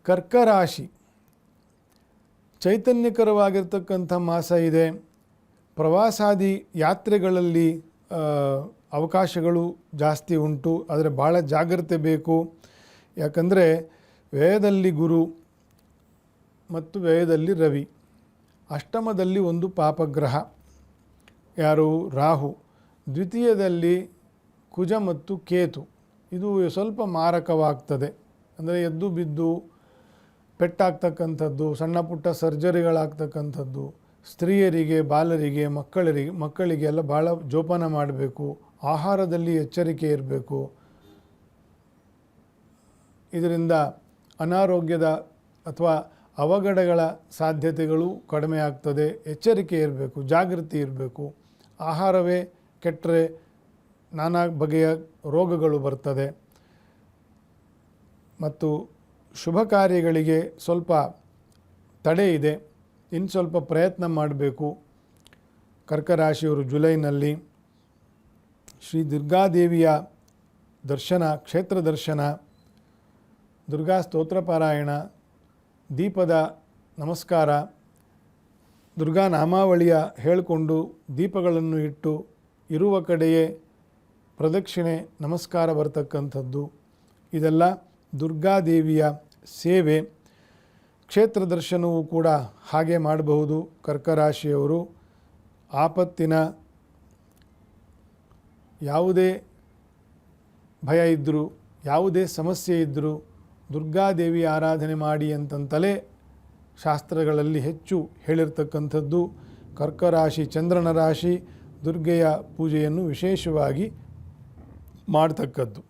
ಕರ್ಕರಾಶಿ ಚೈತನ್ಯಕರವಾಗಿರ್ತಕ್ಕಂಥ ಮಾಸ ಇದೆ. ಪ್ರವಾಸಾದಿ ಯಾತ್ರೆಗಳಲ್ಲಿ ಅವಕಾಶಗಳು ಜಾಸ್ತಿ ಉಂಟು. ಆದರೆ ಭಾಳ ಜಾಗ್ರತೆ ಬೇಕು. ಯಾಕಂದರೆ ವ್ಯಯದಲ್ಲಿ ಗುರು ಮತ್ತು ವ್ಯಯದಲ್ಲಿ ರವಿ, ಅಷ್ಟಮದಲ್ಲಿ ಒಂದು ಪಾಪಗ್ರಹ ಯಾರು ರಾಹು, ದ್ವಿತೀಯದಲ್ಲಿ ಕುಜ ಮತ್ತು ಕೇತು. ಇದು ಸ್ವಲ್ಪ ಮಾರಕವಾಗ್ತದೆ. ಅಂದರೆ ಎದ್ದು ಬಿದ್ದು ಪೆಟ್ಟಾಗ್ತಕ್ಕಂಥದ್ದು, ಸಣ್ಣ ಪುಟ್ಟ ಸರ್ಜರಿಗಳಾಗ್ತಕ್ಕಂಥದ್ದು, ಸ್ತ್ರೀಯರಿಗೆ, ಬಾಲರಿಗೆ, ಮಕ್ಕಳಿಗೆ ಎಲ್ಲ ಭಾಳ ಜೋಪಾನ ಮಾಡಬೇಕು. ಆಹಾರದಲ್ಲಿ ಎಚ್ಚರಿಕೆ ಇರಬೇಕು. ಇದರಿಂದ ಅನಾರೋಗ್ಯದ ಅಥವಾ ಅವಘಡಗಳ ಸಾಧ್ಯತೆಗಳು ಕಡಿಮೆ ಆಗ್ತದೆ. ಎಚ್ಚರಿಕೆ ಇರಬೇಕು, ಜಾಗೃತಿ ಇರಬೇಕು. ಆಹಾರವೇ ಕೆಟ್ಟರೆ ನಾನಾ ಬಗೆಯ ರೋಗಗಳು ಬರ್ತದೆ. ಮತ್ತು ಶುಭ ಕಾರ್ಯಗಳಿಗೆ ಸ್ವಲ್ಪ ತಡೆ ಇದೆ. ಇನ್ನು ಸ್ವಲ್ಪ ಪ್ರಯತ್ನ ಮಾಡಬೇಕು. ಕರ್ಕರಾಶಿಯವರು ಜುಲೈನಲ್ಲಿ ಶ್ರೀ ದುರ್ಗಾದೇವಿಯ ದರ್ಶನ, ಕ್ಷೇತ್ರ ದರ್ಶನ, ದುರ್ಗಾ ಸ್ತೋತ್ರ ಪಾರಾಯಣ, ದೀಪದ ನಮಸ್ಕಾರ, ದುರ್ಗಾ ನಾಮಾವಳಿಯ ಹೇಳಿಕೊಂಡು ದೀಪಗಳನ್ನು ಇಟ್ಟು ಇರುವ ಕಡೆಯೇ ಪ್ರದಕ್ಷಿಣೆ ನಮಸ್ಕಾರ ಬರ್ತಕ್ಕಂಥದ್ದು, ಇದೆಲ್ಲ ದುರ್ಗಾದೇವಿಯ ಸೇವೆ. ಕ್ಷೇತ್ರ ದರ್ಶನವೂ ಕೂಡ ಹಾಗೆ ಮಾಡಬಹುದು. ಕರ್ಕರಾಶಿಯವರು ಆಪತ್ತಿನ ಯಾವುದೇ ಭಯ ಇದ್ದರೂ, ಯಾವುದೇ ಸಮಸ್ಯೆ ಇದ್ದರೂ ದುರ್ಗಾದೇವಿ ಆರಾಧನೆ ಮಾಡಿ ಅಂತಂತಲೇ ಶಾಸ್ತ್ರಗಳಲ್ಲಿ ಹೆಚ್ಚು ಹೇಳಿರ್ತಕ್ಕಂಥದ್ದು. ಕರ್ಕರಾಶಿ ಚಂದ್ರನ ರಾಶಿ, ದುರ್ಗೆಯ ಪೂಜೆಯನ್ನು ವಿಶೇಷವಾಗಿ ಮಾಡ್ತಕ್ಕದ್ದು.